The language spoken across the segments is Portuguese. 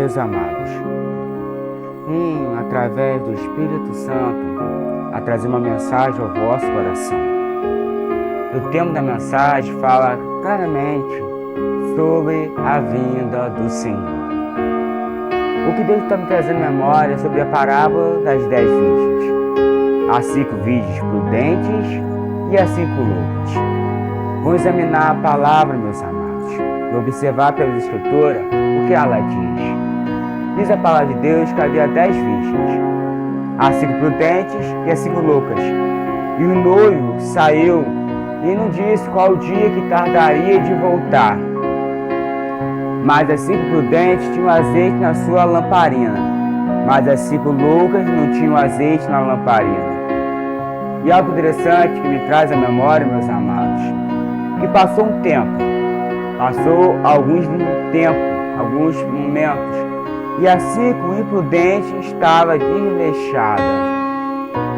meus amados, vim através do Espírito Santo a trazer uma mensagem ao vosso coração. O tema da mensagem fala claramente sobre a vinda do Senhor. O que Deus está me trazendo memória sobre a parábola das 10 virgens. As 5 virgens prudentes e as 5 loucas. Vou examinar a palavra, meus amados, e observar pela Escritura o que ela diz. Diz a palavra de Deus que havia 10 virgens, as 5 prudentes e as 5 loucas. E o noivo saiu e não disse qual dia que tardaria de voltar. Mas as 5 prudentes tinham azeite na sua lamparina, mas as 5 loucas não tinham azeite na lamparina. E algo interessante que me traz à memória, meus amados, que passou um tempo, passou alguns momentos, e a 5 imprudentes estava desleixada,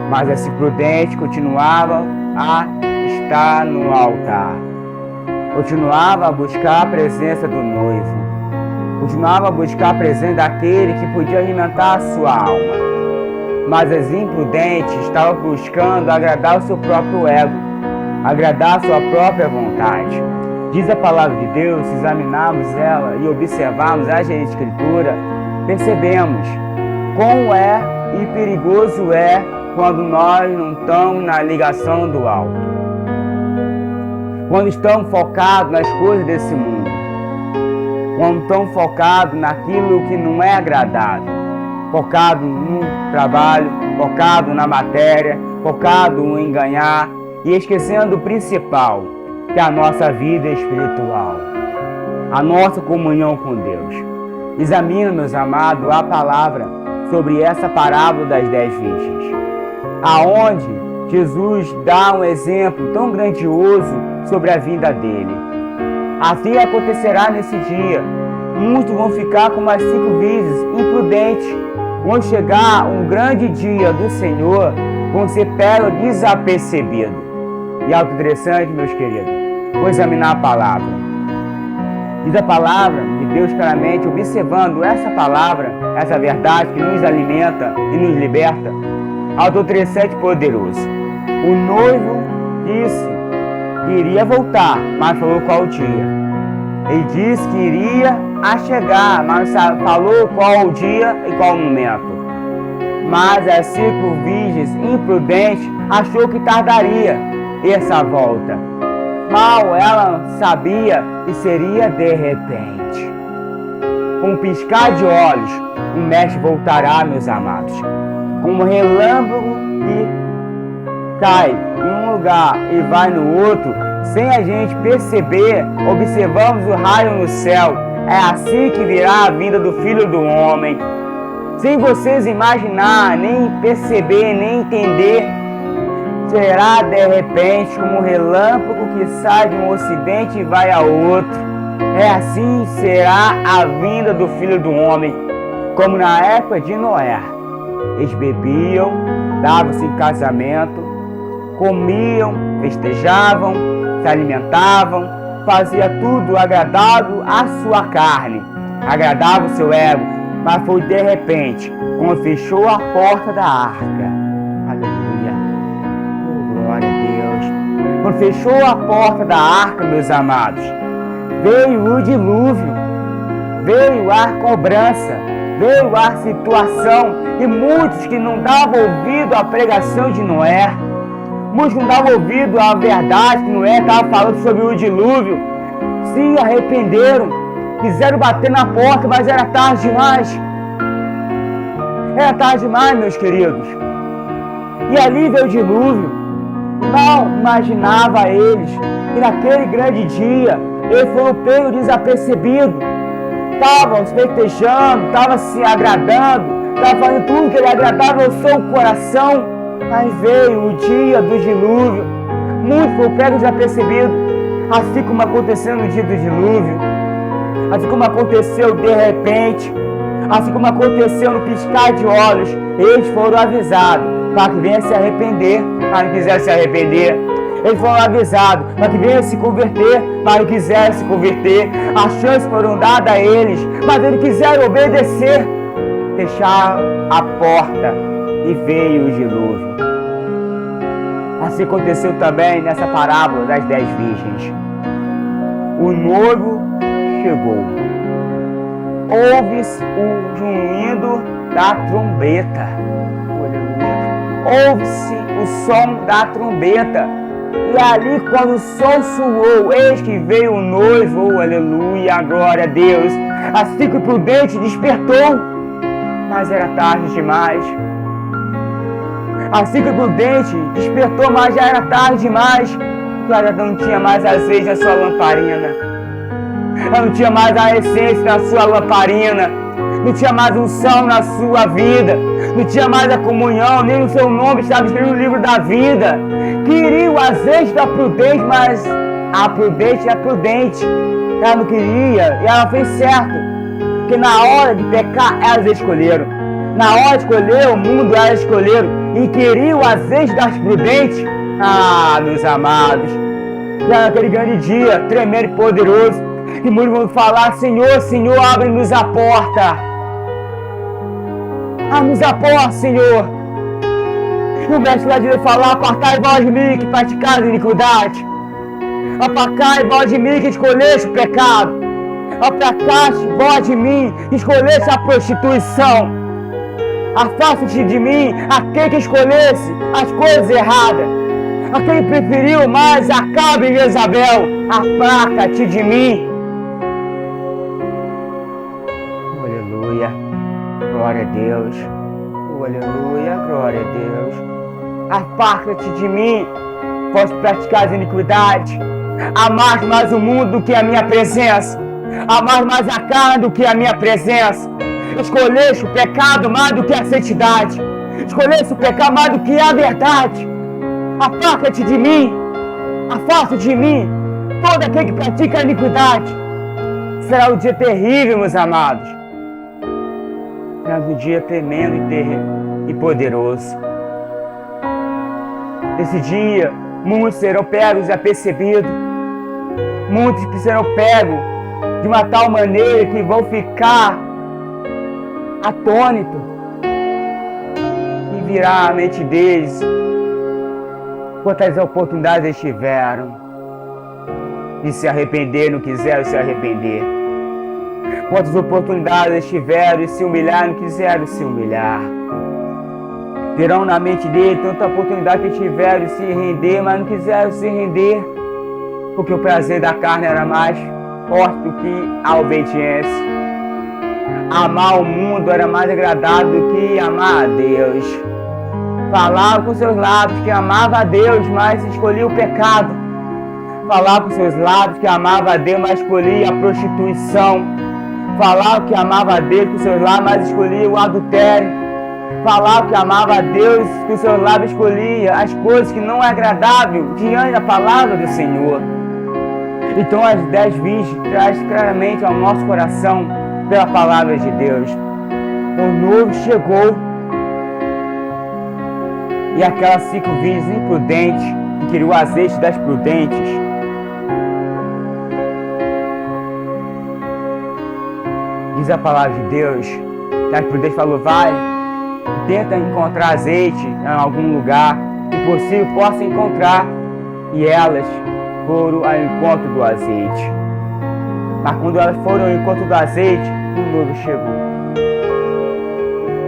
mas a 5 prudentes continuava a estar no altar, continuava a buscar a presença do noivo, continuava a buscar a presença daquele que podia alimentar a sua alma. Mas as imprudentes estavam buscando agradar o seu próprio ego, agradar a sua própria vontade. Diz a palavra de Deus, se examinarmos ela e observarmos a Escritura, percebemos quão e perigoso é quando nós não estamos na ligação do alto. Quando estamos focados nas coisas desse mundo. Quando estamos focados naquilo que não é agradável. Focado no trabalho, focado na matéria, focado em ganhar e esquecendo o principal, que é a nossa vida espiritual, a nossa comunhão com Deus. Examina, meus amados, a palavra sobre essa parábola das 10 virgens, aonde Jesus dá um exemplo tão grandioso sobre a vinda dele. Assim acontecerá nesse dia. Muitos vão ficar como as 5 virgens imprudentes. Quando chegar um grande dia do Senhor, vão ser pegos desapercebidos. E algo interessante, meus queridos, vou examinar a palavra. Diz a palavra de Deus claramente, observando essa palavra, essa verdade que nos alimenta e nos liberta. Algo interessante e poderoso. O noivo disse que iria voltar, mas falou qual dia. Ele disse que iria a chegar, mas falou qual o dia e qual o momento. Mas as 5 virgens imprudentes achou que tardaria essa volta. Mal ela sabia que seria de repente. Com um piscar de olhos, o mestre voltará, meus amados. Como um relâmpago que cai em um lugar e vai no outro, sem a gente perceber, observamos o raio no céu. É assim que virá a vinda do Filho do Homem. Sem vocês imaginar, nem perceber, nem entender, será de repente como um relâmpago que sai de um ocidente e vai a outro. É assim será a vinda do Filho do Homem, como na época de Noé. Eles bebiam, davam-se em casamento, comiam, festejavam, se alimentavam, fazia tudo agradável à sua carne, agradável ao seu ego, mas foi de repente, quando fechou a porta da arca. Aleluia. Oh, glória a Deus. Quando fechou a porta da arca, meus amados, veio o dilúvio, veio a cobrança, veio a situação, e muitos que não davam ouvido à pregação de Noé, muitos não davam ouvido à verdade que Noé estava falando sobre o dilúvio, se arrependeram, quiseram bater na porta, mas era tarde demais. Era tarde demais, meus queridos. E ali veio o dilúvio. Mal imaginava eles que naquele grande dia eles foram pegos desapercebidos. Estavam se festejando, estavam se agradando, estavam fazendo tudo que lhe agradava ao seu coração. Mas veio o dia do dilúvio. Muitos foram pegos desapercebidos. Assim como aconteceu no dia do dilúvio, assim como aconteceu de repente, assim como aconteceu no piscar de olhos, eles foram avisados para que venham se arrepender, para que quiser se arrepender. Eles foram avisados para que venham se converter, mas não quiseram se converter. As chances foram dadas a eles, mas eles quiseram obedecer. Fecharam a porta e veio o dilúvio. Assim aconteceu também nessa parábola das 10 virgens. O noivo chegou. Ouve-se o zunido da trombeta. Ouve-se o som da trombeta. E ali, quando o sol soou, eis que veio o noivo. Aleluia, glória a Deus. Assim que o prudente despertou, mas era tarde demais. Assim que o prudente despertou, mas já era tarde demais. Ela não tinha mais azeite na sua lamparina. Ela não tinha mais a essência na sua lamparina. Não tinha mais unção na sua vida. Não tinha mais a comunhão, nem o seu nome estava escrito no livro da vida. Queria o azeite da prudente, mas a prudente é prudente. Ela não queria e ela fez certo. Porque na hora de pecar, elas escolheram. Na hora de escolher o mundo, elas escolheram. E queria o azeite das prudentes. Ah, meus amados. Já naquele grande dia, tremendo e poderoso, que muitos vão falar: Senhor, Senhor, abre-nos a porta. Abre-nos a porta, Senhor. E o mestre lá de falar: apartai vós de mim que praticais iniquidade. Apartai vós de mim que escolheste o pecado. Apartai vós de mim que escolheste a prostituição. Afaste-te de mim aquele que escolhesse as coisas erradas. Aquele que preferiu mais Acabe e Jezabel. Aparta-te de mim. Aleluia, glória a Deus. Aleluia, glória a Deus. Aparta-te de mim, posso praticar as iniquidades. Amar mais o mundo do que a minha presença. Amar mais a carne do que a minha presença. Escolheste o pecado mais do que a santidade. Escolheste o pecado mais do que a verdade. Aparta-te de mim. Afasta de mim todo aquele que pratica a iniquidade. Será um dia terrível, meus amados. Será um dia tremendo e poderoso. Nesse dia, muitos serão pegos e apercebidos. Muitos serão pegos de uma tal maneira que vão ficar atônitos. E virá a mente deles quantas oportunidades eles tiveram de se arrepender, não quiseram se arrepender. Quantas oportunidades eles tiveram de se humilhar, não quiseram se humilhar. Virão na mente dele tanta oportunidade que tiveram de se render, mas não quiseram se render, porque o prazer da carne era mais forte do que a obediência. Amar o mundo era mais agradável do que amar a Deus. Falava com seus lábios que amava a Deus, mas escolhia o pecado. Falava com seus lábios que amava a Deus, mas escolhia a prostituição. Falava que amava a Deus com seus lábios, mas escolhia o adultério. Falava que amava a Deus com seus lábios, escolhia as coisas que não é agradável diante da palavra do Senhor. Então as 10 virgens traz claramente ao nosso coração pela palavra de Deus. O noivo chegou e aquelas 5 virgens imprudentes que queriam o azeite das prudentes diz a palavra de Deus que as prudentes falou: vai, tenta encontrar azeite em algum lugar que possível possa encontrar, e elas foram ao encontro do azeite. Mas quando elas foram ao encontro do azeite, o noivo chegou.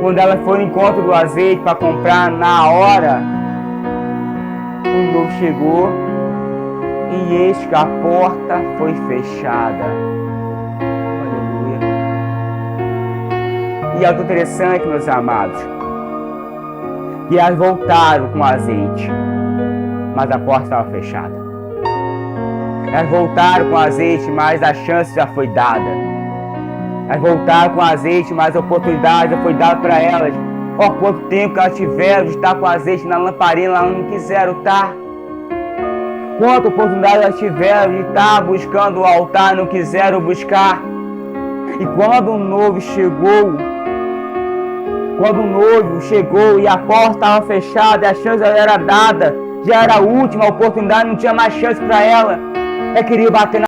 Quando elas foram ao encontro do azeite para comprar na hora, o noivo chegou e eis que a porta foi fechada. Aleluia. E é algo interessante, meus amados, que elas voltaram com o azeite, mas a porta estava fechada. Elas voltaram com o azeite, mas a chance já foi dada. Elas voltaram com o azeite, mas a oportunidade já foi dada para elas. Ó, quanto tempo que elas tiveram de estar com azeite na lamparina, elas não quiseram estar. Quanta oportunidade elas tiveram de estar buscando o altar, não quiseram buscar. E quando o noivo chegou, e a porta estava fechada e a chance era dada já era a última oportunidade, não tinha mais chance para ela. É querer bater na